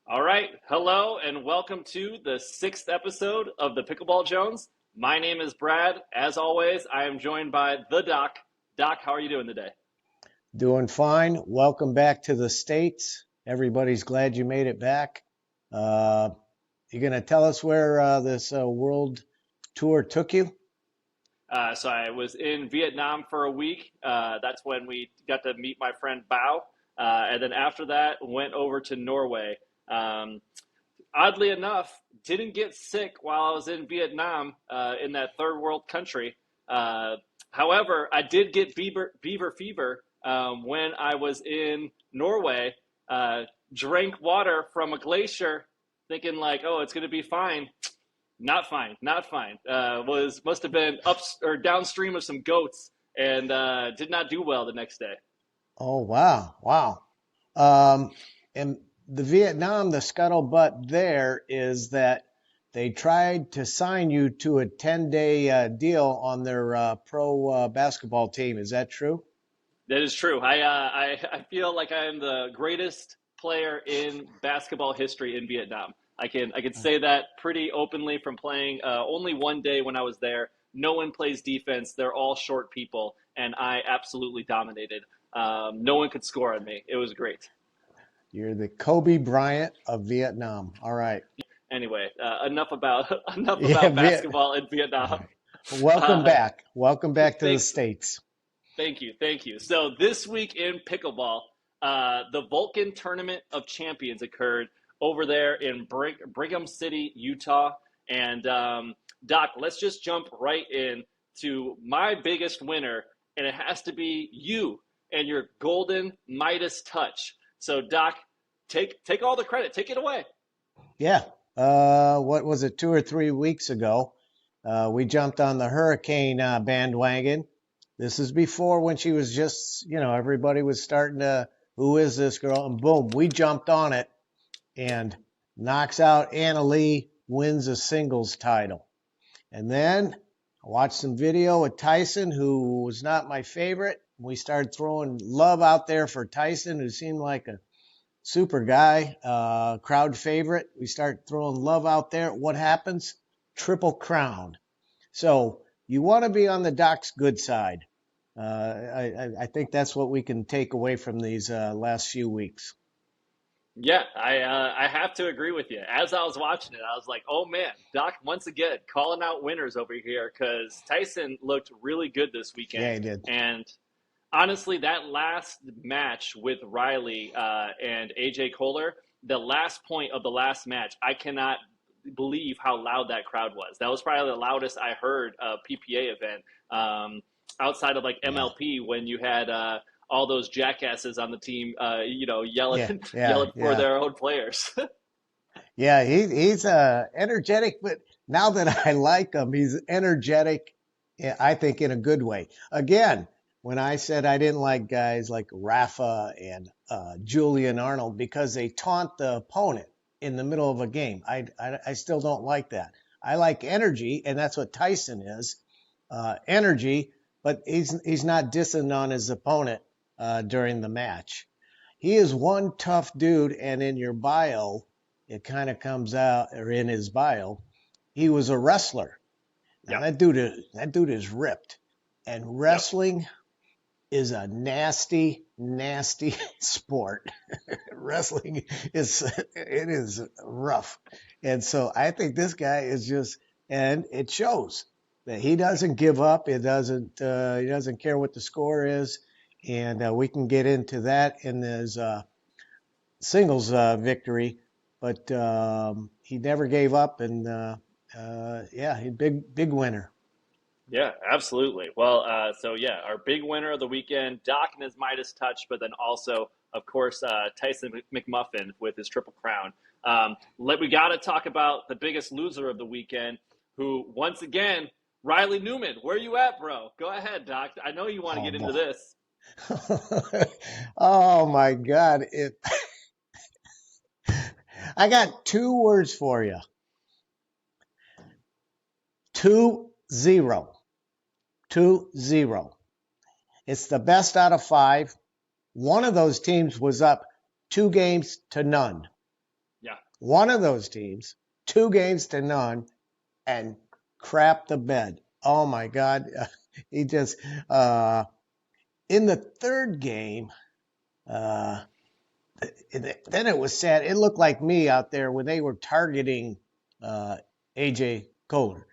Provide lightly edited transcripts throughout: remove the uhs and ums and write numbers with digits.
All right. Hello and welcome to the sixth episode of the Pickleball Jones. My name is Brad. As always, I am joined by the Doc. Doc, how are you doing today? Doing fine. Welcome back to the States. Everybody's glad you made it back. Uh, you going to tell us where this world tour took you? So I was in Vietnam for a week. That's when we got to meet my friend Bao. And then after that, went over to Norway. Um, Oddly enough, didn't get sick while I was in Vietnam in that third world country. However, I did get beaver fever when I was in Norway. Drank water from a glacier, thinking like, "Oh, it's going to be fine." Not fine, not fine. Must have been up or downstream of some goats, and did not do well the next day. Oh, wow. Wow. And the Vietnam, the scuttlebutt there is that they tried to sign you to a 10-day deal on their pro basketball team. Is that true? That is true. I feel like I am the greatest player in basketball history in Vietnam. I can say that pretty openly from playing only one day when I was there. No one plays defense. They're all short people, and I absolutely dominated. No one could score on me. It was great. You're the Kobe Bryant of Vietnam. All right. Anyway, enough about enough Yeah, about basketball in Vietnam. welcome Uh, back. Welcome back to the thanks, States. Thank you, thank you. So this week in pickleball, the Vulcan Tournament of Champions occurred over there in Brigham City, Utah. And Doc, let's just jump right in to my biggest winner, and it has to be you and your golden Midas touch. So Doc, take all the credit. Take it away. Yeah. What was it, 2 or 3 weeks ago? We jumped on the hurricane bandwagon. This is before when she was just, everybody was starting to, who is this girl? And boom, we jumped on it and knocks out Alyce, wins a singles title. And then I watched some video with Tyson, who was not my favorite. We started throwing love out there for Tyson, who seemed like a super guy, crowd favorite. We start throwing love out there. What happens? Triple crown. So you want to be on the Doc's good side. I think that's what we can take away from these last few weeks. Yeah, I have to agree with you. As I was watching it, I was like, "Oh man, Doc once again calling out winners over here," because Tyson looked really good this Yeah, weekend. he did. And honestly, that last match with Riley and AJ Kohler, the last point of the last match, I cannot believe how loud that crowd was. That was probably the loudest I heard a PPA event outside of like Yeah, MLP when you had all those jackasses on the team, yeah, yelling yeah, yelling for yeah. their own players. Yeah, he's energetic, but now that I like him, he's energetic, I think, in a good way. Again, when I said I didn't like guys like Rafa and Julian Arnold because they taunt the opponent in the middle of a game, I still don't like that. I like energy, and that's what Tyson is, energy, but he's not dissing on his opponent during the match. He is one tough dude, and in your bio, it kind of comes out, or in his bio, he was a wrestler. Now Yep, that dude is ripped, and yep. wrestling is a nasty, nasty sport. Wrestling is rough, and so I think this guy is just, and it shows that he doesn't give up. He doesn't care what the score is, and we can get into that in his singles victory, but he never gave up, and yeah, he big winner. Yeah, absolutely. Well, so yeah, our big winner of the weekend, Doc and his Midas touch, but then also, of course, Tyson McMuffin with his triple crown. We got to talk about the biggest loser of the weekend, who once again, Riley Newman. Where you at, bro? Go ahead, Doc. I know you want to Oh get into boy. this. Oh my God. I got two words for you. 2-0. 2-0. It's the best out of five. One of those teams was up 2 games to none. Yeah, one of those teams, 2-0, and crap the bed. Oh my God. He just, in the third game, then it was sad. It looked like me out there when they were targeting AJ Kohler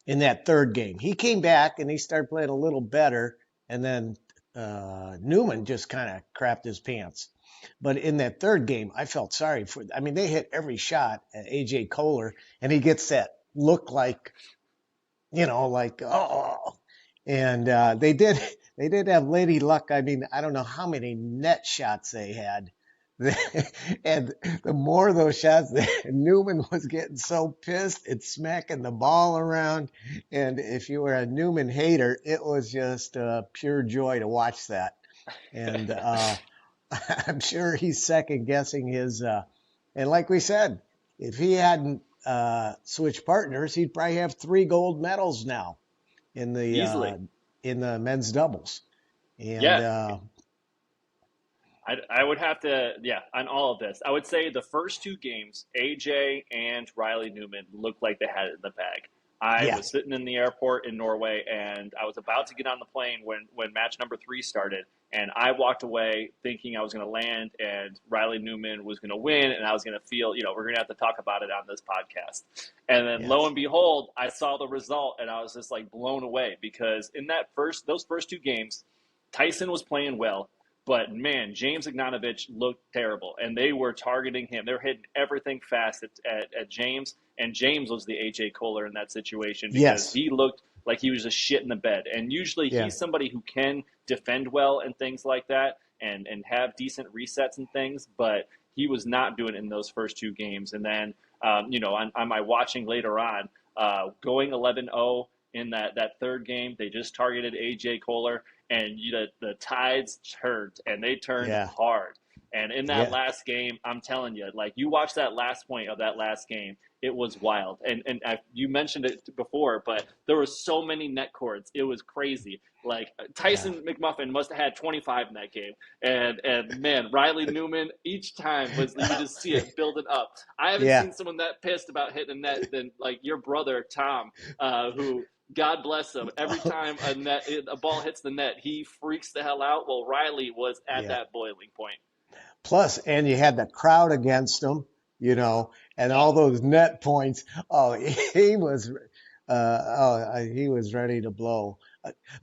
in that third game. He came back and he started playing a little better, and then Newman just kind of crapped his pants. But in that third game, I felt sorry for. I mean, they hit every shot at AJ Kohler, and he gets that look like, like oh. And they did have Lady Luck. I mean, I don't know how many net shots they had. And the more of those shots, Newman was getting so pissed and smacking the ball around. And if you were a Newman hater, it was just pure joy to watch that. And I'm sure he's second guessing his. And like we said, if he hadn't switched partners, he'd probably have 3 gold medals now in the men's doubles. And I would have to, on all of this, I would say the first 2 games, AJ and Riley Newman looked like they had it in the bag. I was sitting in the airport in Norway, and I was about to get on the plane when match number 3 started, and I walked away thinking I was going to land and Riley Newman was going to win, and I was going to feel, we're going to have to talk about it on this podcast. And then lo and behold, I saw the result, and I was just like blown away, because in those first 2 games, Tyson was playing well. But, man, James Ignatovich looked terrible, and they were targeting him. They were hitting everything fast at James, and James was the A.J. Kohler in that situation because he looked like he was just shit in the bed. And usually he's somebody who can defend well and things like that and have decent resets and things, but he was not doing it in those first 2 games. And then, on my watching later on, going 11-0 in that third game, they just targeted A.J. Kohler. And the tides turned, and they turned hard. And in that last game, I'm telling you, like, you watch that last point of that last game, it was wild. And you mentioned it before, but there were so many net cords. It was crazy. Like, Tyson McMuffin must have had 25 in that game. And man, Riley Newman, each time you just see it building up. I haven't seen someone that pissed about hitting a net than, like, your brother, Tom, who – God bless him. Every time a ball hits the net, he freaks the hell out. Well, Riley was at that boiling point. Plus, and you had the crowd against him, and all those net points. Oh, he was ready to blow.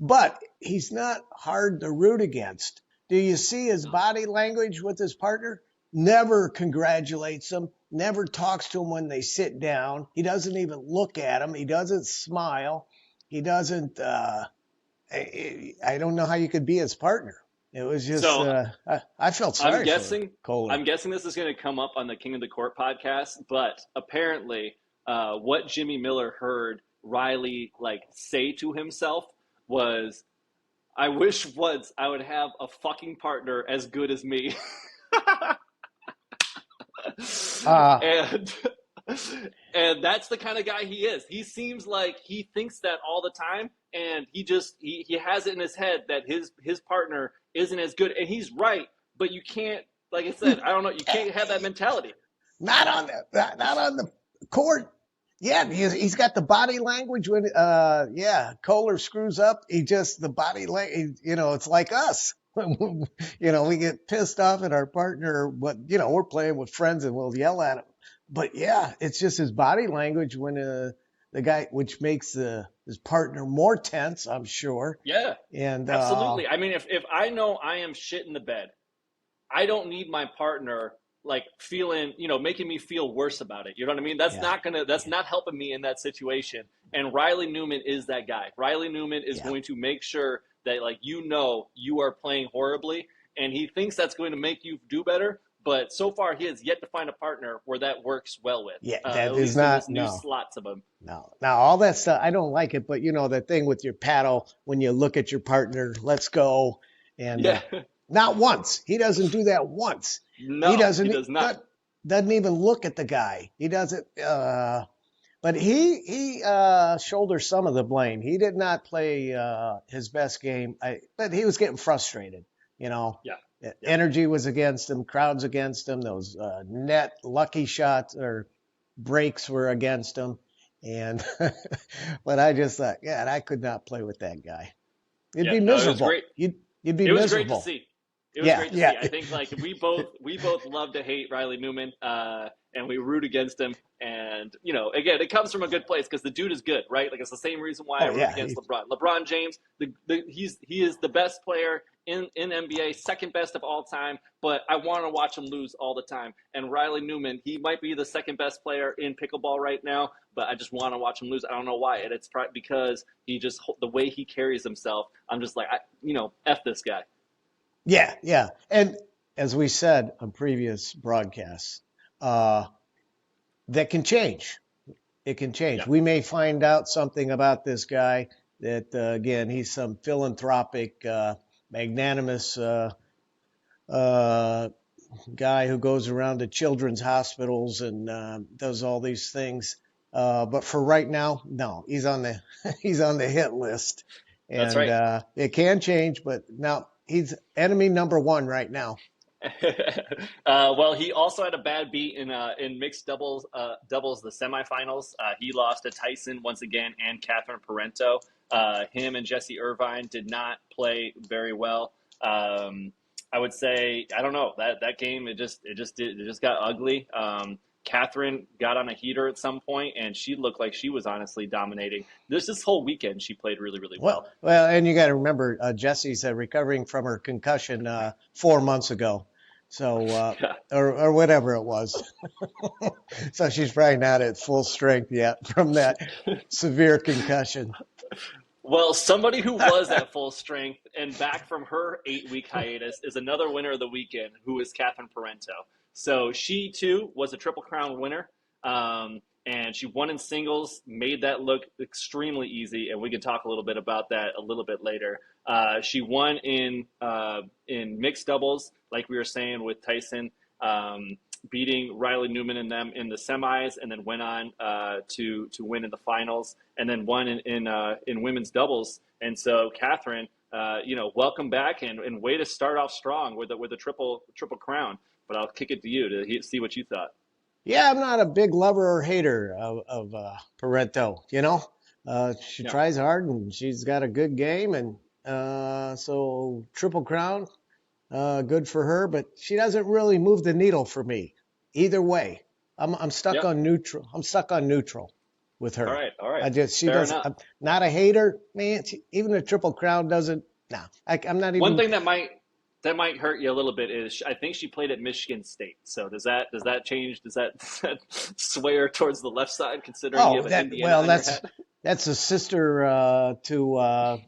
But he's not hard to root against. Do you see his body language with his partner? Never congratulates them, never talks to them when they sit down. He doesn't even look at them. He doesn't smile. He doesn't, I don't know how you could be his partner. It was just, I felt sorry for Kohler. I'm guessing this is going to come up on the King of the Court podcast, but apparently what Jimmy Miller heard Riley say to himself was, I wish once I would have a fucking partner as good as me. And that's the kind of guy he is. He seems like he thinks that all the time, and he has it in his head that his partner isn't as good, and he's right. But you can't, like I said, I don't know, you can't have that mentality. Not on the court. Yeah, he's got the body language when Kohler screws up. The body language. It's like us. We get pissed off at our partner, but we're playing with friends and we'll yell at him. But it's just his body language when the guy, which makes his partner more tense, I'm sure. Yeah, and absolutely. I mean, if I know I am shit in the bed, I don't need my partner feeling, making me feel worse about it. You know what I mean? That's not helping me in that situation. And Riley Newman is that guy. Riley Newman is going to make sure that you are playing horribly, and he thinks that's going to make you do better. But so far, he has yet to find a partner where that works well with. Yeah, that is not new slots of them. No, now all that stuff I don't like it. But that thing with your paddle when you look at your partner, let's go, and not once. He doesn't do that once. No, he does not. Doesn't even look at the guy. He doesn't. But he shoulders some of the blame. He did not play his best game. But he was getting frustrated. Yeah. Energy was against him, crowds against him. Those net lucky shots or breaks were against him. And but I just thought, God, I could not play with that guy. It'd be No, it was miserable. great. You'd be It was great to miserable. see. It was Yeah, great to yeah. see. I think like we both love to hate Riley Newman, and we root against him. And again, it comes from a good place because the dude is good, right? Like it's the same reason why I Oh root yeah. against LeBron. LeBron James, he is the best player in NBA, second best of all time. But I want to watch him lose all the time. And Riley Newman, he might be the second best player in pickleball right now, but I just want to watch him lose. I don't know why, and it's probably because the way he carries himself. I'm just like, f this guy. Yeah, yeah. And as we said on previous broadcasts, that can change. It can change. Yeah. We may find out something about this guy that, again, he's some philanthropic, magnanimous guy who goes around to children's hospitals and does all these things. But for right now, no, he's on the he's on the hit list, That's and right. it can change. But now he's enemy number one right now. Well, he also had a bad beat in mixed doubles, the semifinals. He lost to Tyson once again and Catherine Parenteau. Him and Jesse Irvine did not play very well. I would say, I don't know, that game it just got ugly. Catherine got on a heater at some point, and she looked like she was honestly dominating. This whole weekend, she played really, really well. Well, and you got to remember, Jesse's recovering from her concussion 4 months ago. So, or whatever it was. So she's probably not at full strength yet from that severe concussion. Well, somebody who was at full strength and back from her 8-week hiatus is another winner of the weekend, who is Catherine Parenteau. So she, too, was a Triple Crown winner, and she won in singles, made that look extremely easy, and we can talk a little bit about that a little bit later. She won in mixed doubles, like we were saying with Tyson, beating Riley Newman and them in the semis, and then went on to win in the finals, and then won in women's doubles. And so, Catherine, welcome back, and way to start off strong with the triple crown. But I'll kick it to you to see what you thought. Yeah, I'm not a big lover or hater of Parenteau. She tries hard and she's got a good game, and so Triple Crown, good for her. But she doesn't really move the needle for me either way. I'm stuck on neutral. I'm stuck on neutral with her. All right. She doesn't. I'm not a hater, man. Even a Triple Crown doesn't. No, I'm not even. One thing that might hurt you a little bit is I think she played at Michigan State. So does that change? Does that sway her towards the left side, considering you have an Indiana on your head? That's a sister to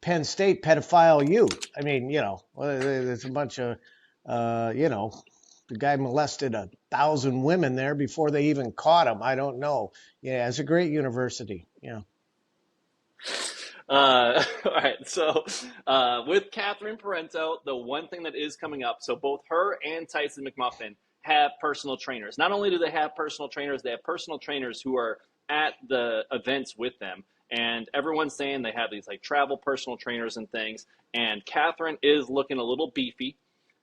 Penn State pedophile U. I mean, there's a bunch of, the guy molested 1,000 women there before they even caught him. I don't know. Yeah, it's a great university. Yeah. All right. So with Catherine Parenteau, the one thing that is coming up, so both her and Tyson McMuffin have personal trainers. Not only do they have personal trainers, they have personal trainers who are at the events with them. And everyone's saying they have these like travel personal trainers and things. And Catherine is looking a little beefy.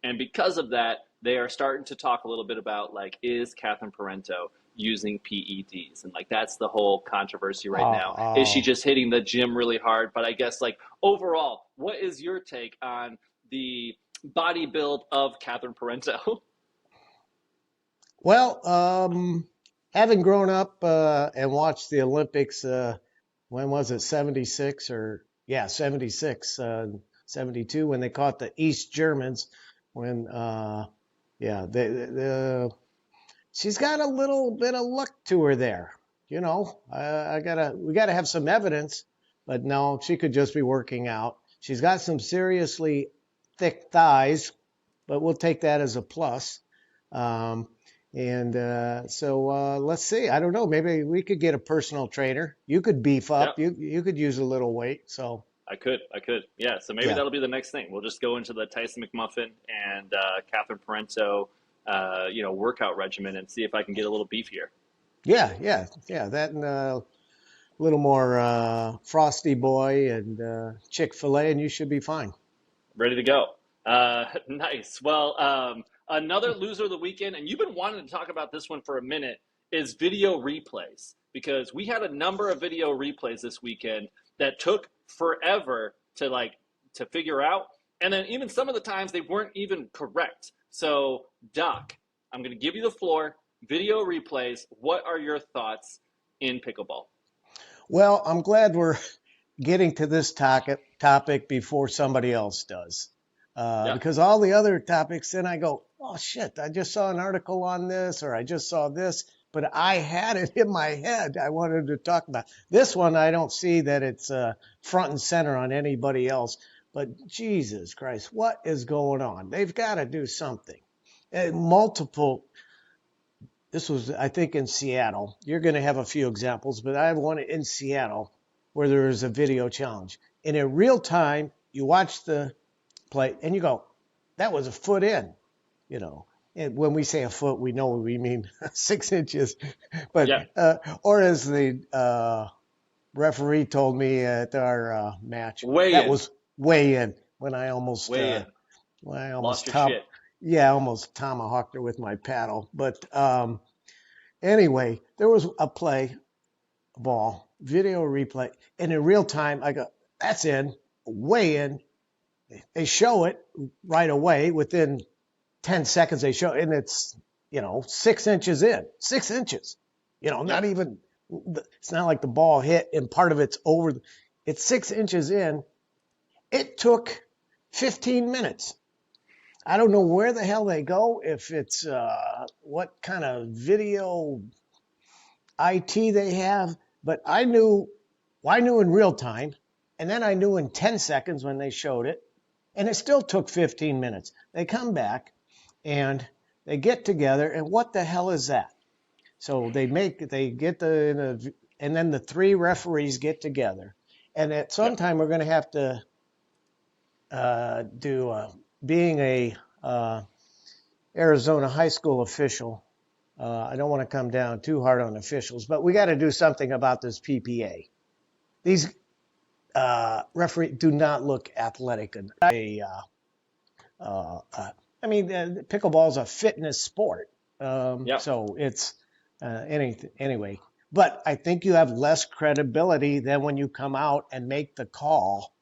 And because of that, they are starting to talk a little bit about like, is Catherine Parenteau using PEDs? And like, that's the whole controversy right now. Is she just hitting the gym really hard? But I guess like overall, what is your take on the body build of Catherine Parenteau? Well, having grown up and watched the Olympics, when was it, 76 or, 76, 72, when they caught the East Germans, when, she's got a little bit of luck to her there. We gotta have some evidence, but no, she could just be working out. She's got some seriously thick thighs, but we'll take that as a plus. So let's see. I don't know. Maybe we could get a personal trainer. You could beef up. Yep. You could use a little weight. So I could. Yeah. So maybe that'll be the next thing. We'll just go into the Tyson McMuffin and Catherine Parenteau, workout regimen and see if I can get a little beefier. Yeah. That and a little more Frosty Boy and Chick-fil-A, and you should be fine. Ready to go. Nice. Well, another loser of the weekend, and you've been wanting to talk about this one for a minute, is video replays because we had a number of video replays this weekend that took forever to figure out, and then even some of the times they weren't even correct. So, Doc, I'm going to give you the floor. Video replays. What are your thoughts in pickleball? Well, I'm glad we're getting to this topic before somebody else does. Because all the other topics, then I go, oh shit, I just saw an article on this, or I just saw this, but I had it in my head. I wanted to talk about this one. I don't see that it's front and center on anybody else, but Jesus Christ, what is going on? They've got to do something. This was, I think, in Seattle. You're going to have a few examples, but I have one in Seattle where there is a video challenge. And in real time, you watch the play and you go, that was a foot in, And when we say a foot, we know we mean 6 inches. But or as the referee told me at our match, that was way in when I almost lost your shit. Yeah, I almost tomahawked her with my paddle. But anyway, there was a ball, video replay, and in real time, I go, that's in, way in. They show it right away within 10 seconds. They show, and it's 6 inches in, 6 inches. Not even. It's not like the ball hit and part of it's over. It's 6 inches in. It took 15 minutes. I don't know where the hell they go, if it's what kind of video IT they have, but I knew in real time, and then I knew in 10 seconds when they showed it, and it still took 15 minutes. They come back, and they get together, and what the hell is that? So and then the three referees get together, and at some time we're going to have to being a Arizona high school official, I don't want to come down too hard on officials, but we got to do something about this PPA. These referees do not look athletic. Pickleball is a fitness sport, so it's anything anyway. But I think you have less credibility than when you come out and make the call.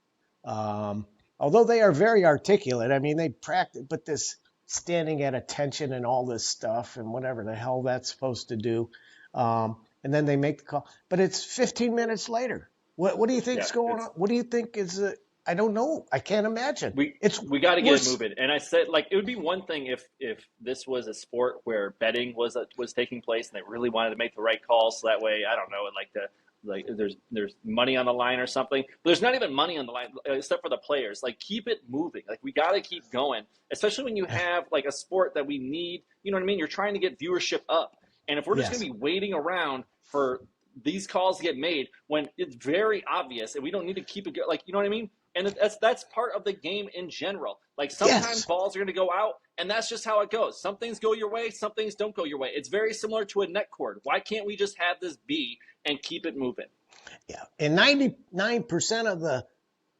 Although they are very articulate, they practice, but this standing at attention and all this stuff and whatever the hell that's supposed to do. And then they make the call. But it's 15 minutes later. What do you think's going on? What do you think is I don't know. I can't imagine. We got to get it moving. And I said, it would be one thing if this was a sport where betting was taking place and they really wanted to make the right call. So that way, I don't know, there's money on the line or something. But there's not even money on the line except for the players. Keep it moving. We got to keep going, especially when you have a sport that we need. You know what I mean? You're trying to get viewership up. And if we're just going to be waiting around for these calls to get made when it's very obvious and we don't need to keep it you know what I mean? And that's part of the game in general. Sometimes balls are going to go out, and that's just how it goes. Some things go your way, some things don't go your way. It's very similar to a net cord. Why can't we just have this be and keep it moving? Yeah, and 99% of the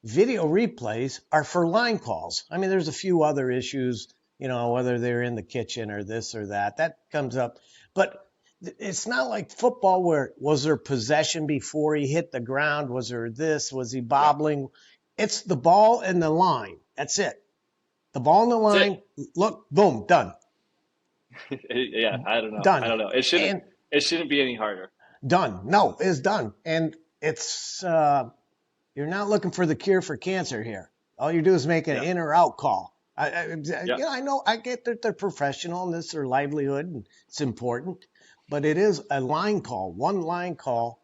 video replays are for line calls. There's a few other issues, whether they're in the kitchen or this or that. That comes up. But it's not like football where was there possession before he hit the ground? Was there this? Was he bobbling? It's the ball and the line. That's it. The ball and the line, look, boom, done. Yeah, I don't know. Done. I don't know. It shouldn't be any harder. Done. No, it's done. And it's you're not looking for the cure for cancer here. All you do is make an in or out call. I know. I get that they're professional and this is their livelihood and it's important, but it is a line call, one line call.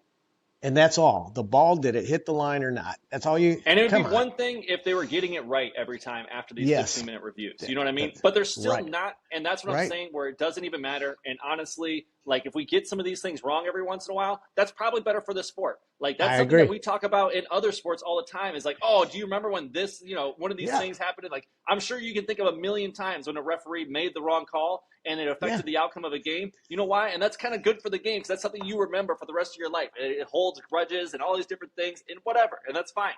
And that's all. The ball, did it hit the line or not? That's all you. And it would be one thing if they were getting it right every time after these 15-minute reviews. You know what I mean? But they're still not. And that's what I'm saying, where it doesn't even matter. And honestly, if we get some of these things wrong every once in a while, that's probably better for the sport. That's something that we talk about in other sports all the time. Is oh, do you remember when this, one of these things happened? And I'm sure you can think of a million times when a referee made the wrong call and it affected the outcome of a game. You know why? And that's kind of good for the game because that's something you remember for the rest of your life. It holds grudges and all these different things and whatever. And that's fine.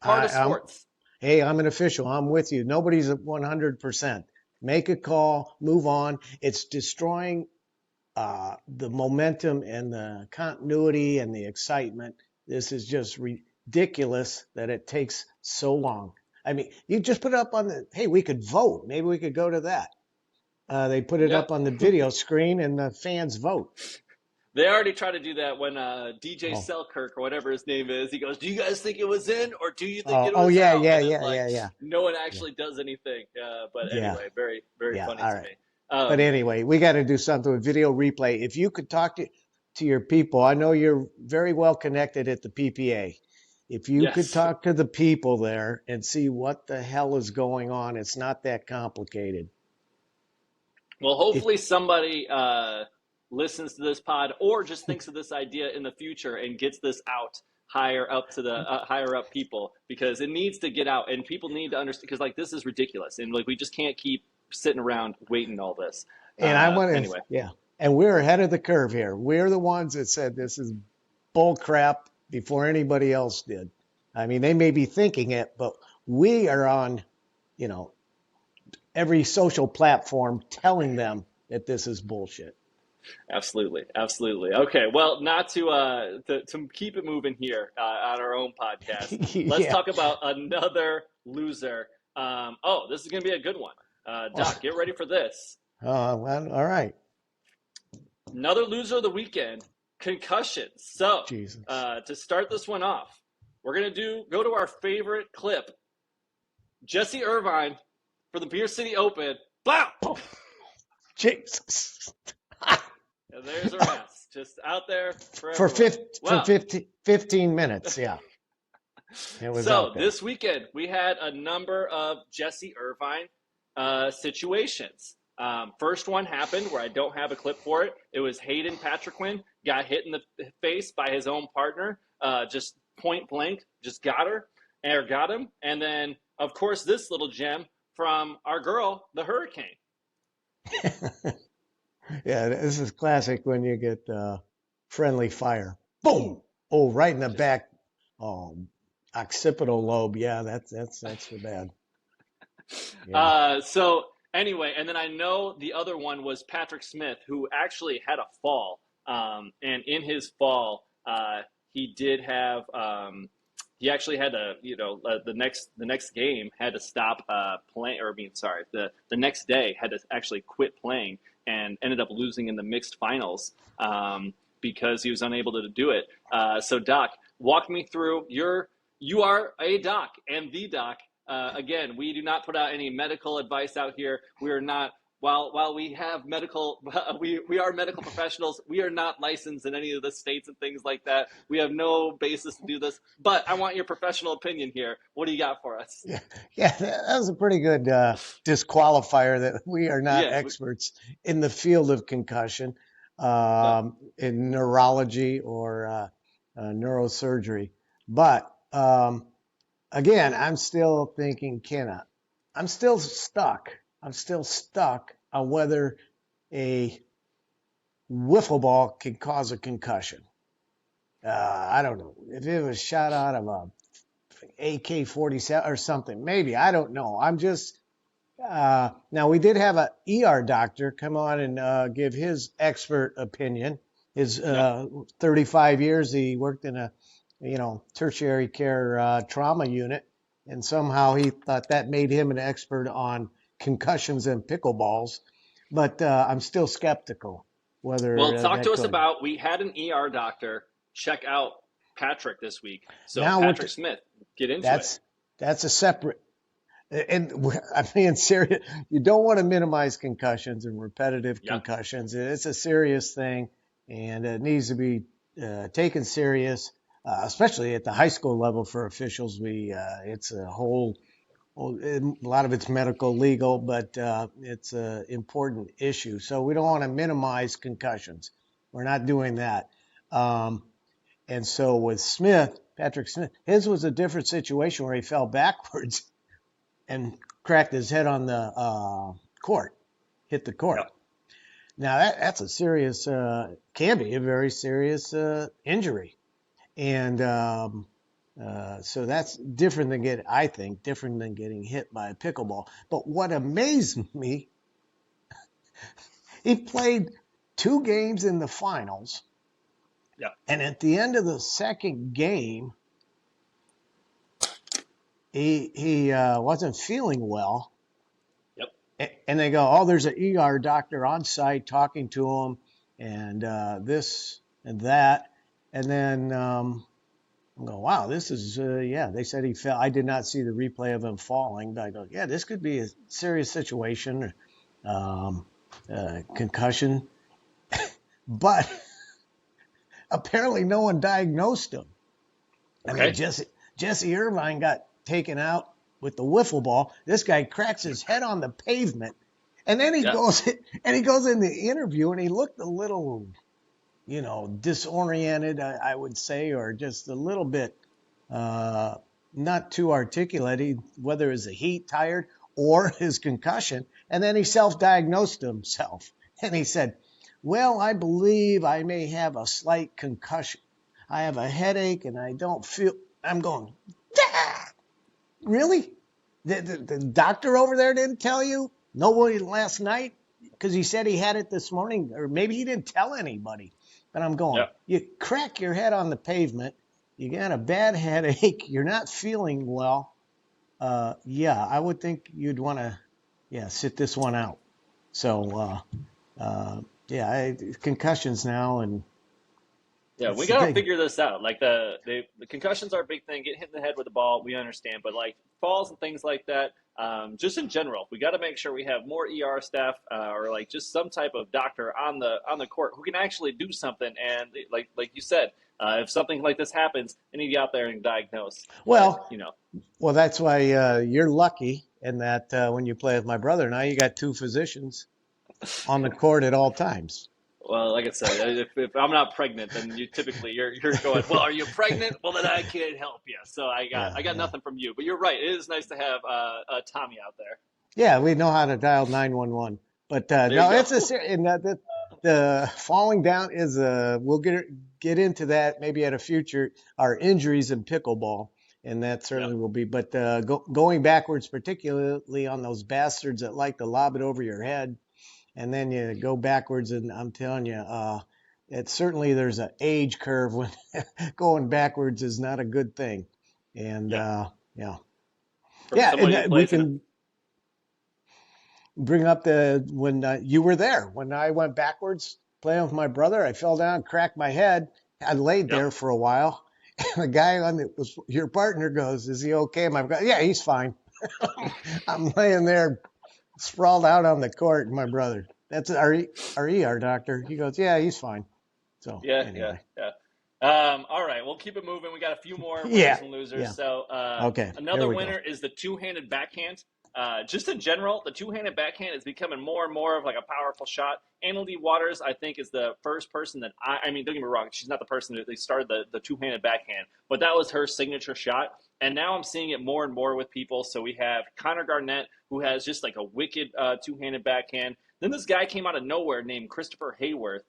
Part of sports. Hey, I'm an official. I'm with you. Nobody's at 100%. Make a call, move on. It's destroying the momentum and the continuity and the excitement. This is just ridiculous that it takes so long. I mean, you just put it up on hey, we could vote. Maybe we could go to that. They put it Yep. up on the video screen and the fans vote. They already tried to do that when DJ Oh, Selkirk or whatever his name is, he goes, "Do you guys think it was in or do you think oh, it oh was yeah, out?" yeah, And it's yeah, like, yeah, yeah, no one yeah, actually does anything. But yeah, anyway, very, very yeah. funny All to right. me. But anyway, we got to do something with video replay. If you could talk to your people, I know you're very well connected at the PPA. If you could Yes. talk to the people there and see what the hell is going on, it's not that complicated. Well, If hopefully somebody listens to this pod or just thinks of this idea in the future and gets this out higher up to the higher up people, because it needs to get out and people need to understand, because like this is ridiculous and like we just can't keep sitting around waiting all this. and I want to, Anyway. yeah, and we're ahead of the curve here. We're the ones that said this is bull crap before anybody else did. I mean, they may be thinking it, but we are on, you know, every social platform telling them that this is bullshit. Absolutely, absolutely. Okay, well, not to keep it moving here on our own podcast. Let's Yeah. talk about another loser. This is going to be a good one. Doc, get ready for this. Well, all right. Another loser of the weekend, concussions. So, Jesus. to start this one off, we're going to go to our favorite clip. Jesse Irvine for the Beer City Open. Blah! Oh, Jesus. And there's her ass, just out there for For, everyone. 15 minutes, yeah. It was So out there. this weekend, we had a number of Jesse Irvine situations. First one happened where I don't have a clip for it. It was Hayden Patriquin got hit in the face by his own partner, just point blank, just got him. And then, of course, this little gem from our girl, the Hurricane. Yeah, this is classic when you get friendly fire. Boom! Oh, right in the back. Oh, occipital lobe. Yeah, that's the bad. Yeah. So anyway, and then I know the other one was Patrick Smith, who actually had a fall. And in his fall, he did have he actually had to, the next game had to stop playing, or the next day had to actually quit playing and ended up losing in the mixed finals because he was unable to do it. So Doc, walk me through you are a doc and the doc. Again, we do not put out any medical advice out here. We are not, while we have medical, we are medical professionals. We are not licensed in any of the states and things like that. We have no basis to do this, but I want your professional opinion here. What do you got for us? Yeah, that was a pretty good disqualifier that we are not experts in the field of concussion, in neurology or neurosurgery. But again, I'm still thinking, I'm still stuck. I'm still stuck on whether a wiffle ball can cause a concussion. I don't know. If it was shot out of a AK-47 or something, maybe. I don't know. I'm just... now, we did have an ER doctor come on and give his expert opinion. His 35 years, he worked in a tertiary care trauma unit, and somehow he thought that made him an expert on concussions and pickleballs. But I'm still skeptical whether. Well, talk to us about. We had an ER doctor check out Patrick this week. So now Patrick Smith, get into it. That's a separate. And I'm being serious. You don't want to minimize concussions and repetitive concussions. It's a serious thing, and it needs to be taken serious. Especially at the high school level for officials, it's a lot of it's medical, legal, but it's an important issue. So we don't want to minimize concussions. We're not doing that. And so with Patrick Smith, his was a different situation where he fell backwards and cracked his head on the court, hit the court. Yep. Now that's a serious, can be a very serious injury. And So that's different than I think, different than getting hit by a pickleball. But what amazed me, he played 2 games in the finals, Yeah. and at the end of the second game, he wasn't feeling well. Yep. And they go, oh, there's an ER doctor on site talking to him, and this and that. And then I go, wow, this is, yeah, they said he fell. I did not see the replay of him falling, but I go, yeah, this could be a serious situation, concussion. But apparently no one diagnosed him. I mean, Jesse Irvine got taken out with the wiffle ball. This guy cracks his head on the pavement, and then he goes in the interview, and he looked a little, disoriented, I would say, or just a little bit not too articulate, whether it was the heat, tired, or his concussion. And then he self-diagnosed himself, and he said, well, I believe I may have a slight concussion. I have a headache, and I don't feel. I'm going, really? The doctor over there didn't tell you? Nobody last night? Because he said he had it this morning, or maybe he didn't tell anybody. But I'm going, you crack your head on the pavement, you got a bad headache, you're not feeling well. I would think you'd want to, sit this one out. So, concussions now, and we got to figure this out. Like the concussions are a big thing. Get hit in the head with a ball, we understand. But like falls and things like that, just in general, we got to make sure we have more ER staff or like just some type of doctor on the court who can actually do something. And like you said, if something like this happens, they need to get out there and diagnose. Well, well, that's why you're lucky in that when you play with my brother now, you got 2 physicians on the court at all times. Well, like I said, if I'm not pregnant, then you're going, well, are you pregnant? Well, then I can't help you. So I got nothing from you. But you're right. It is nice to have Tommy out there. Yeah, we know how to dial 911. But no, it's the falling down is we'll get into that maybe at a future, our injuries in pickleball, and that certainly will be. But going backwards, particularly on those bastards that like to lob it over your head, and then you go backwards, and I'm telling you, certainly there's an age curve when going backwards is not a good thing. And we can bring up when you were there. When I went backwards playing with my brother, I fell down, cracked my head. I laid there for a while. And the guy your partner goes, "Is he okay?" Yeah, he's fine. I'm laying there, sprawled out on the court, and my brother, that's our ER doctor. He goes, yeah, he's fine. So anyway. All right, we'll keep it moving. We got a few more winners and losers. Yeah. So another winner is the two-handed backhand. Just in general, the two-handed backhand is becoming more and more of like a powerful shot. Annalie Waters, I think, is the first person that I mean, don't get me wrong, she's not the person that started the two-handed backhand, but that was her signature shot. And now I'm seeing it more and more with people. So we have Connor Garnett, who has just like a wicked two-handed backhand. Then this guy came out of nowhere named Christopher Hayworth.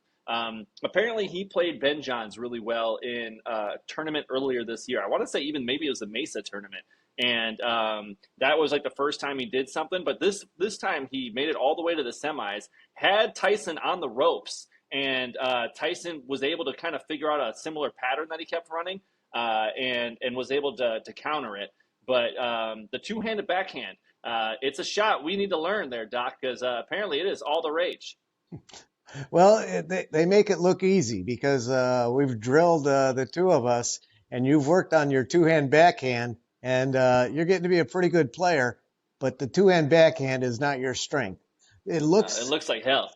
Apparently he played Ben Johns really well in a tournament earlier this year. I want to say even maybe it was a Mesa tournament. And that was like the first time he did something. But this time he made it all the way to the semis, had Tyson on the ropes. And Tyson was able to kind of figure out a similar pattern that he kept running and was able to counter it. But the two-handed backhand, it's a shot we need to learn there, Doc, because apparently it is all the rage. Well, they make it look easy because we've drilled the two of us, and you've worked on your two-hand backhand, and you're getting to be a pretty good player, but the two-hand backhand is not your strength. It looks like hell.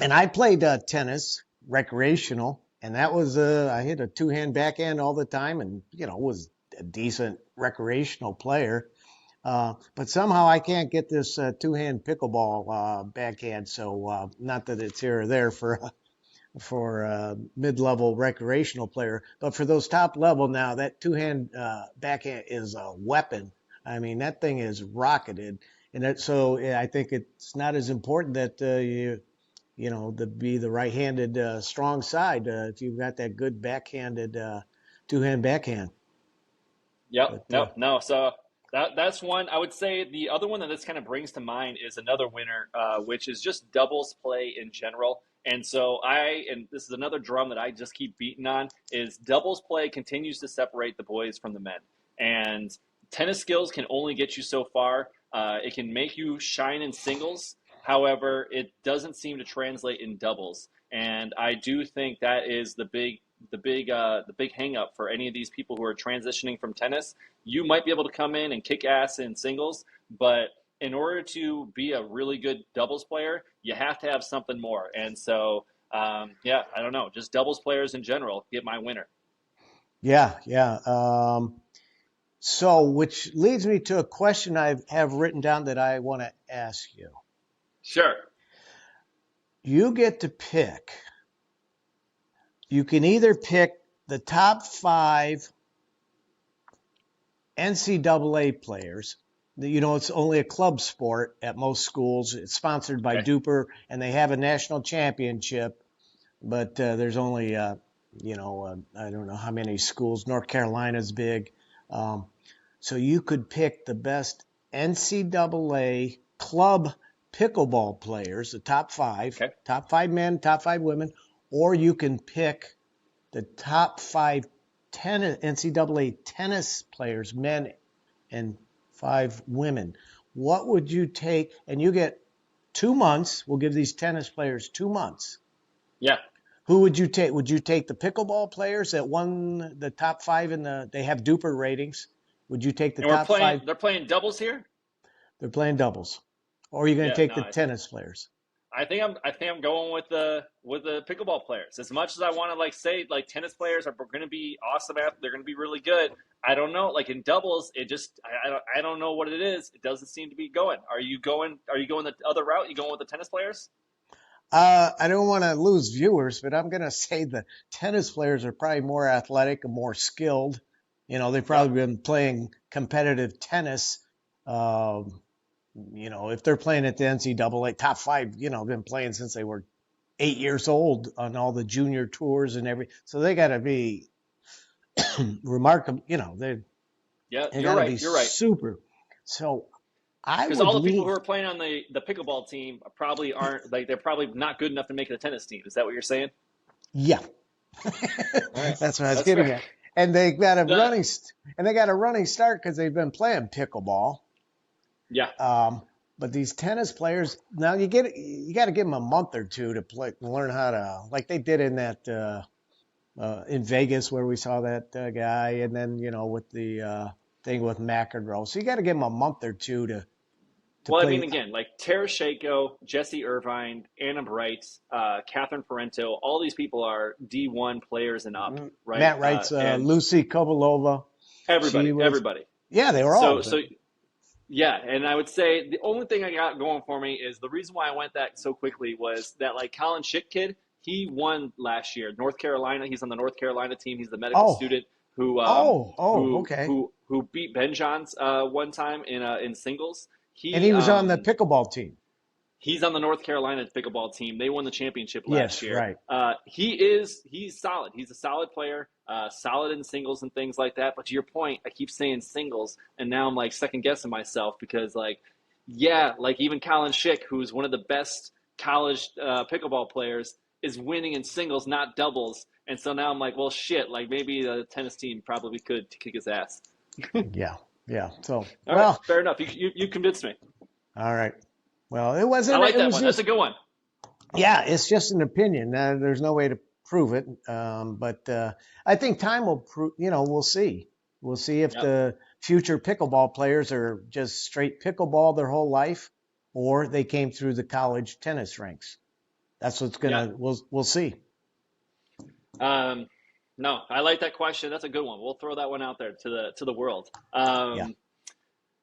And I played tennis, recreational, and that was I hit a two-hand backhand all the time, and was a decent recreational player. But somehow I can't get this two-hand pickleball backhand. So not that it's here or there for a mid-level recreational player, but for those top level now, that two-hand backhand is a weapon. I mean, that thing is rocketed, and so I think it's not as important that to be the right-handed strong side if you've got that good backhanded two-hand backhand. Yep. But Nope. No. So that's one. I would say the other one that this kind of brings to mind is another winner, which is just doubles play in general. And so and this is another drum that I just keep beating on, is doubles play continues to separate the boys from the men. And tennis skills can only get you so far. It can make you shine in singles. However, it doesn't seem to translate in doubles. And I do think that is the big hang up for any of these people who are transitioning from tennis. You might be able to come in and kick ass in singles, but in order to be a really good doubles player, you have to have something more. And so, yeah, I don't know, just doubles players in general get my winner. yeah, yeah. So, which leads me to a question I have written down that I want to ask you. Sure. You get to pick. You can either pick the top 5 NCAA players. You know, it's only a club sport at most schools. It's sponsored by Okay. Duper, and they have a national championship. But there's only, I don't know how many schools. North Carolina's big. So you could pick the best NCAA club pickleball players, the top 5, Okay. top 5 men, top 5 women, or you can pick the top 5 NCAA tennis players, men and 5 women. What would you take? And you get 2 months. We'll give these tennis players 2 months. Yeah. Who would you take? Would you take the pickleball players that won the top 5 they have Duper ratings? Would you take the And top 5? they're playing doubles here? They're playing doubles. Or are you going to Yeah, take no, the tennis players? I think I'm going with the pickleball players. As much as I want to say tennis players are going to be awesome they're going to be really good. I don't know. Like in doubles, it just I don't know what it is. It doesn't seem to be going. Are you going the other route? You going with the tennis players? I don't want to lose viewers, but I'm going to say the tennis players are probably more athletic and more skilled. You know, they've probably been playing competitive tennis. If they're playing at the NCAA top 5, been playing since they were 8 years old on all the junior tours and so they got to be remarkable. They Yeah, got to be You're right. super. So I Because would all the people lean. who are playing on the pickleball team probably aren't they're probably not good enough to make the tennis team. Is that what you're saying? Yeah, All right, that's what I was that's getting fair. at. And they got a The- running start because they've been playing pickleball. yeah. But these tennis players now you got to give them a month or two to learn how to, like they did in that in Vegas where we saw that guy, and then with the thing with McEnroe. So you got to give them a month or two to Well, I mean, play. again, like Tara Shako, Jesse Irvine, Anna Bright, Catherine Parenteau, all these people are D1 players and up, right? Matt writes And Lucy Kovalova. She was, everybody. yeah, they were all. So yeah, and I would say the only thing I got going for me is the reason why I went that so quickly was that Colin Schick kid, he won last year, North Carolina. He's on the North Carolina team. He's the medical Oh, student who okay. who beat Ben Johns one time in singles. And he was on the pickleball team. He's on the North Carolina pickleball team. They won the championship last Yes, year. right. He's solid. He's a solid player, solid in singles and things like that. But to your point, I keep saying singles, and now I'm second guessing myself because even Colin Schick, who's one of the best college pickleball players, is winning in singles, not doubles. And so now I'm well, shit. Maybe the tennis team probably could kick his ass. Yeah. So All right, fair enough. You convinced me. all right. Well, it wasn't. I like it that was one. just, That's a good one. yeah, it's just an opinion. There's no way to prove it. But I think time will prove. We'll see. We'll see if the future pickleball players are just straight pickleball their whole life, or they came through the college tennis ranks. That's what's gonna. We'll see. No, I like that question. That's a good one. We'll throw that one out there to the world.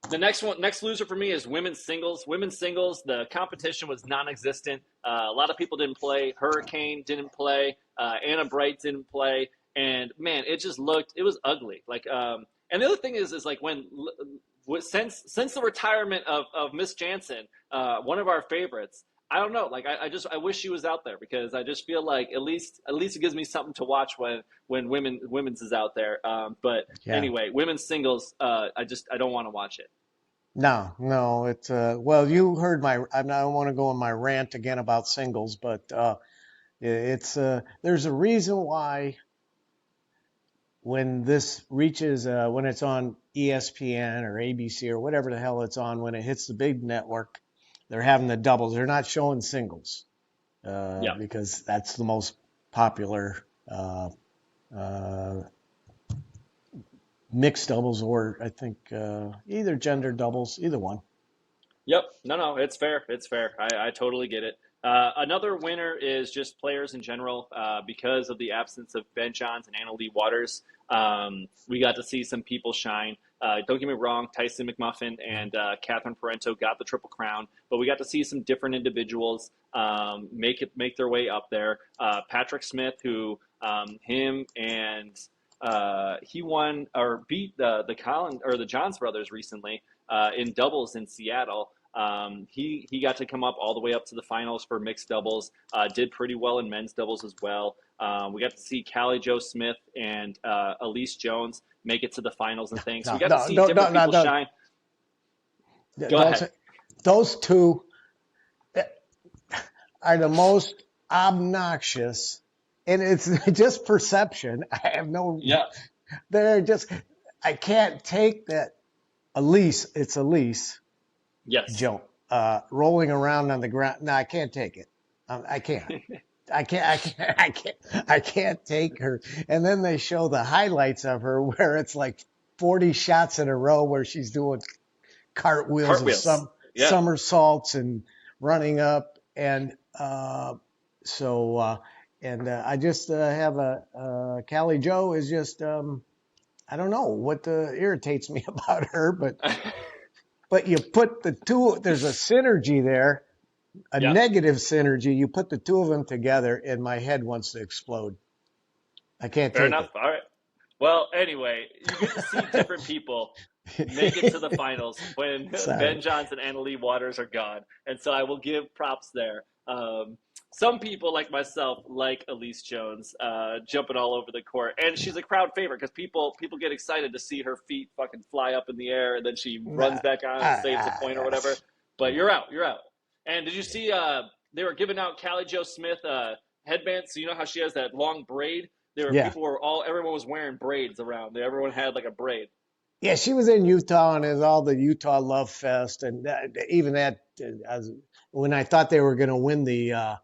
The next loser for me is women's singles. Women's singles, the competition was non-existent. A lot of people didn't play. Hurricane didn't play. Anna Bright didn't play. And man, it was ugly. And the other thing is since the retirement of Miss Jansen, one of our favorites, I don't know. Like I wish she was out there because I just feel like at least it gives me something to watch when women's is out there. But Yeah. anyway, women's singles, I don't want to watch it. No, it's well, you heard I don't want to go on my rant again about singles, but it's there's a reason why when this reaches when it's on ESPN or ABC or whatever the hell it's on, when it hits the big network, they're having the doubles. They're not showing singles Yeah. because that's the most popular uh, mixed doubles, or I think either gender doubles, either one. Yep. No, it's fair. It's fair. I totally get it. Another winner is just players in general because of the absence of Ben Johns and Anna Lee Waters. We got to see some people shine. Don't get me wrong, Tyson McMuffin and Catherine Parenteau got the Triple Crown, but we got to see some different individuals make their way up there. Patrick Smith, who him and he won or beat the Collins or the Johns brothers recently in doubles in Seattle. He got to come up all the way up to the finals for mixed doubles. Did pretty well in men's doubles as well. We got to see Callie Joe Smith and Alyce Jones make it to the finals and things. So we got to see different people shine. Go ahead. Those two are the most obnoxious, and it's just perception. I have no. Yeah. They're just. I can't take that. Alyce, it's Alyce. Yes. Joe, rolling around on the ground. No, I can't take it. I can't. I can't take her. And then they show the highlights of her where it's like 40 shots in a row where she's doing cartwheels. And somersaults and running up. And I just have Callie Joe is just, I don't know what irritates me about her, but you put the two, there's a synergy there. Negative synergy. You put the two of them together, and my head wants to explode. I can't Fair take enough. it. All right. Well, anyway, you get to see different people make it to the finals when Ben Johns and Anna Lee Waters are gone, and so I will give props there. Some people like myself like Alyce Jones jumping all over the court, and she's a crowd favorite because people get excited to see her feet fucking fly up in the air, and then she runs back on and saves a point or whatever. But you're out. And did you see they were giving out Callie Joe Smith headbands? So you know how she has that long braid? Everyone was wearing braids around. Everyone had like a braid. Yeah, she was in Utah, and it was all the Utah Love Fest, and even that. When I thought they were going to win the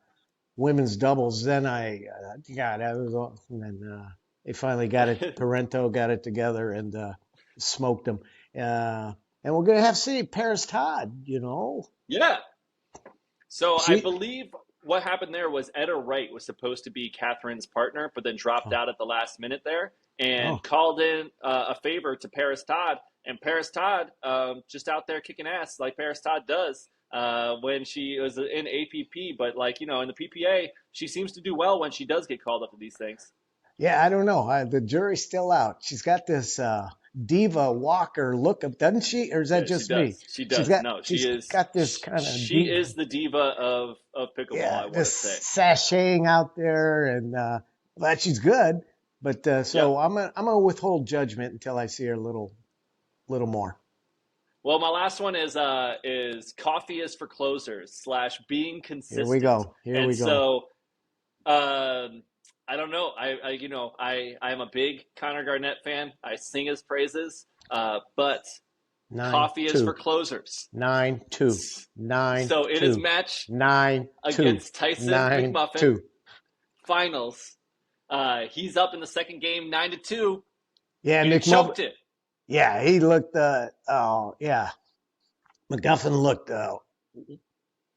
women's doubles, then and then they finally got it. Parenteau got it together and smoked them. And we're going to have to see Paris Todd. Yeah. So I believe what happened there was Etta Wright was supposed to be Catherine's partner, but then dropped out at the last minute there and called in a favor to Paris Todd. And Paris Todd just out there kicking ass like Paris Todd does when she was in APP. But in the PPA, she seems to do well when she does get called up to these things. Yeah, I don't know. The jury's still out. She's got this diva walker look of, doesn't she? Or is that just me? She does. She's got this kind of. She is the diva of pickleball. Yeah, I want to say sashaying out there, and but she's good. But I'm gonna withhold judgment until I see her a little more. Well, my last one is coffee is for closers / being consistent. Here we go. So, I don't know. I'm a big Connor Garnett fan. I sing his praises. But coffee is for closers. 9-2. 9. So in his match 9 against Tyson 9, McMuffin 2. Finals, he's up in the second game 9-2. Yeah, McMuffin choked it. Yeah, he looked. McGuffin looked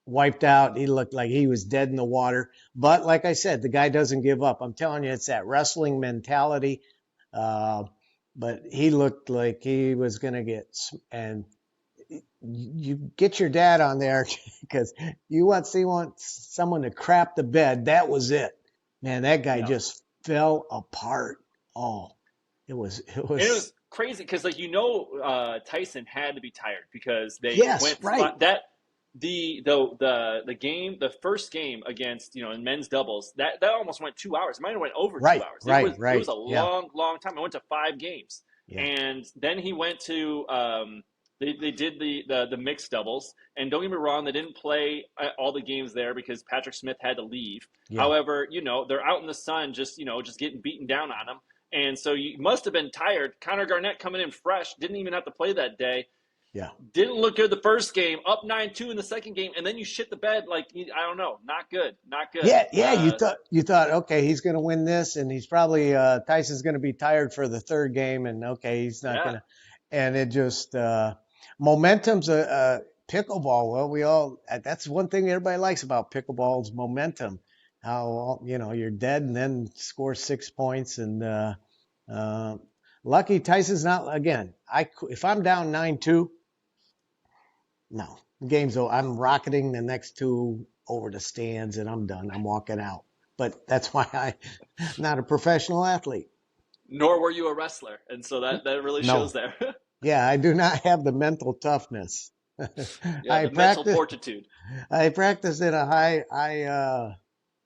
wiped out. He looked like he was dead in the water. But like I said, the guy doesn't give up. I'm telling you, it's that wrestling mentality. But he looked like he was going to get. And you get your dad on there because you want someone to crap the bed. That was it, man. That guy just fell apart. Oh, it was crazy because Tyson had to be tired because they went right. that the first game against in men's doubles that almost went 2 hours. It might have went over two Right, hours. right, It was right. a Yeah, long time. I went to 5 games, yeah, and then he went to they did the mixed doubles. And don't get me wrong, they didn't play all the games there because Patrick Smith had to leave. yeah, However, they're out in the sun, just getting beaten down on them. And so you must have been tired. Connor Garnett coming in fresh, didn't even have to play that day. yeah. Didn't look good the first game, up 9-2 in the second game, and then you shit the bed like I don't know, not good, not good. Yeah, yeah. You thought, okay, he's going to win this, and he's probably Tyson's going to be tired for the third game, and okay, he's not Yeah, going to. And it just momentum's a pickleball. Well, that's one thing everybody likes about pickleball is momentum. How you're dead and then score 6 points, and lucky Tyson's not again. If I'm down 9-2, no, game's over. I'm rocketing the next two over the stands, and I'm done. I'm walking out. But that's why I'm not a professional athlete. nor were you a wrestler, and so that really No. shows there. Yeah, I do not have the mental toughness. Yeah, the mental fortitude. I practiced in a high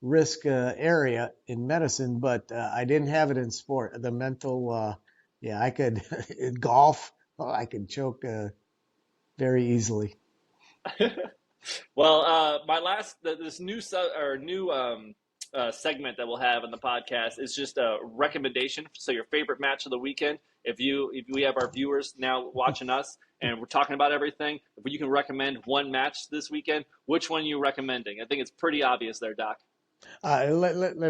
risk area in medicine, but I didn't have it in sport. The mental, yeah, I could in golf. I could choke very easily. Well, this new segment that we'll have in the podcast is just a recommendation. So your favorite match of the weekend. If we have our viewers now watching us and we're talking about everything, if you can recommend one match this weekend, which one are you recommending? I think it's pretty obvious there, Doc. Let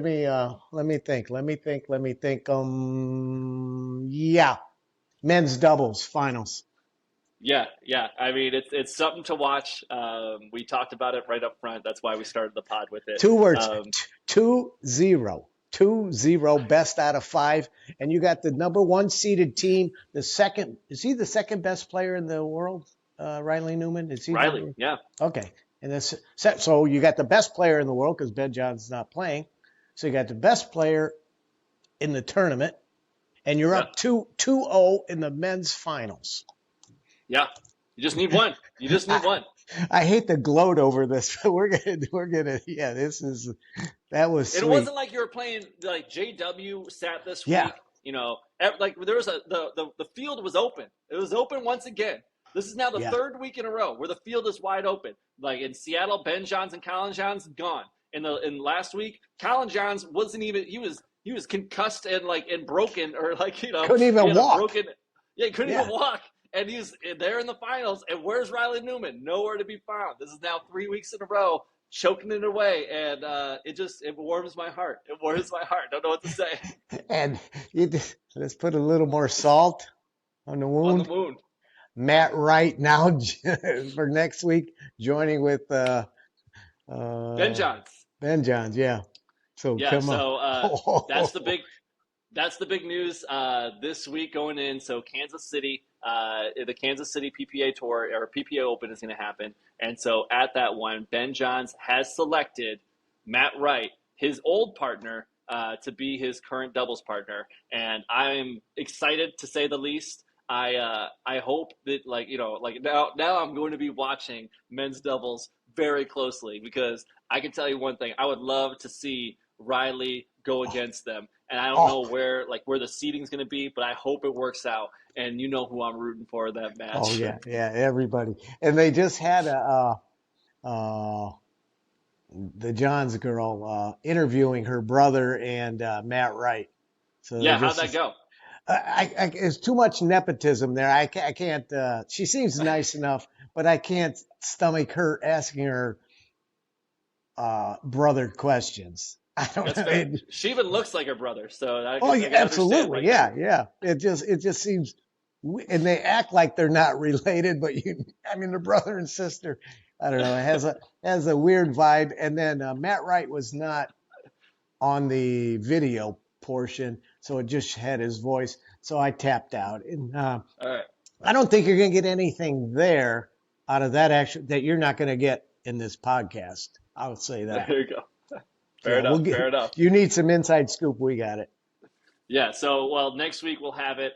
me think. Yeah, men's doubles finals. Yeah. I mean, it's something to watch. We talked about it right up front. That's why we started the pod with it. 2 words, 2-0. 2-0, best out of 5. And you got the number 1 seeded team. Is he the second best player in the world? Riley Newman? Is he Riley, yeah. Okay. And so you got the best player in the world because Ben Johnson's not playing. So you got the best player in the tournament, and you're up 2-0 in the men's finals. Yeah. You just need one. You just need one. I hate to gloat over this, but we're gonna yeah, that was sweet. It wasn't like you were playing like JW sat this week. Like there was the field was open. It was open once again. This is now the third week in a row where the field is wide open. Like in Seattle, Ben Johns and Colin Johns gone. In last week, Colin Johns wasn't even he was concussed and broken or couldn't even walk. He couldn't even walk. And he's there in the finals. And where's Riley Newman? Nowhere to be found. This is now 3 weeks in a row, choking it away. And it warms my heart. It warms my heart. Don't know what to say. And let's put a little more salt on the wound. On the wound. Matt Wright now for next week, joining with Ben Johns. Ben Johns, yeah. So come on. That's the big news this week going in. So Kansas City, the Kansas City PPA Tour or PPA Open is going to happen. And so at that one, Ben Johns has selected Matt Wright, his old partner, to be his current doubles partner. And I'm excited to say the least. I hope that now I'm going to be watching men's doubles very closely because I can tell you one thing. I would love to see Riley go against them. And I don't know where the seating's going to be, but I hope it works out. And you know who I'm rooting for that match. Oh yeah, everybody. And they just had the Johns girl interviewing her brother and Matt Wright. So how'd that go? It's too much nepotism there. I can't. She seems nice enough, but I can't stomach her asking her brother questions. I don't know. She even looks like her brother, so absolutely, yeah. It just seems, and they act like they're not related, but they're brother and sister. I don't know. It has a weird vibe. And then Matt Wright was not on the video portion, so it just had his voice. So I tapped out. And all right. I don't think you're going to get anything there out of that that you're not going to get in this podcast. I would say that. There you go. Fair enough. You need some inside scoop. We got it. Yeah. So, next week we'll have it.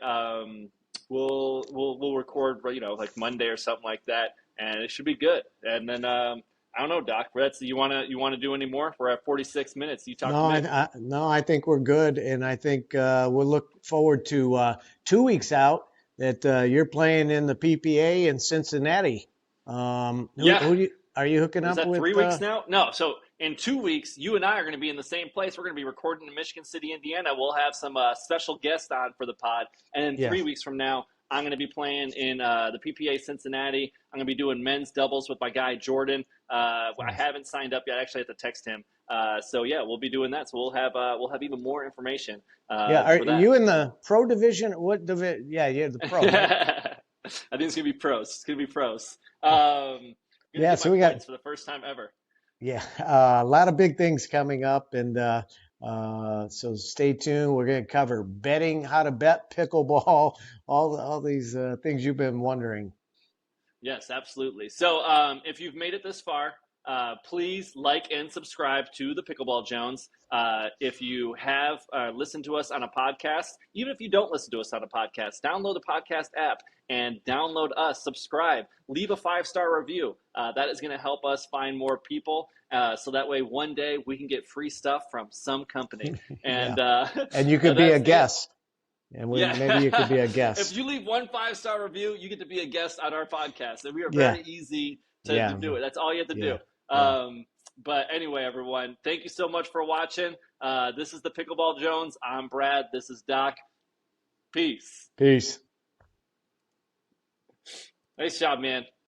We'll record, like Monday or something like that. and it should be good. And then I don't know, Doc. You want to do any more? We're at 46 minutes. You talk No, to me. no, I think we're good, and I think we'll look forward to 2 weeks out that you're playing in the PPA in Cincinnati. Yeah. Are you hooking Is up that with? 3 weeks now? No. So in 2 weeks, you and I are going to be in the same place. We're going to be recording in Michigan City, Indiana. We'll have some special guests on for the pod. And then Yeah. 3 weeks from now, I'm going to be playing in the PPA Cincinnati. I'm going to be doing men's doubles with my guy Jordan. I haven't signed up yet. I actually have to text him. So yeah, we'll be doing that. So we'll have even more information. Are for that. you in the pro division? What division? Yeah, you're the pro. Right? I think it's gonna be pros. It's gonna be pros. Yeah, so we got for the first time ever. Yeah, a lot of big things coming up, and so stay tuned. We're going to cover betting, how to bet, pickleball, all these things you've been wondering. Yes, absolutely. So if you've made it this far, please like and subscribe to the Pickleball Jones. If you have listened to us on a podcast, even if you don't listen to us on a podcast, download the podcast app and download us, subscribe, leave a 5-star review. That is going to help us find more people. So that way one day we can get free stuff from some company. And and you could be a guest. And maybe you could be a guest. If you leave one 5-star review, you get to be a guest on our podcast. And we are very easy to do it. That's all you have to do. But anyway, everyone, thank you so much for watching. This is the Pickleball Jones. I'm Brad. This is Doc. Peace. Peace. Nice job, man.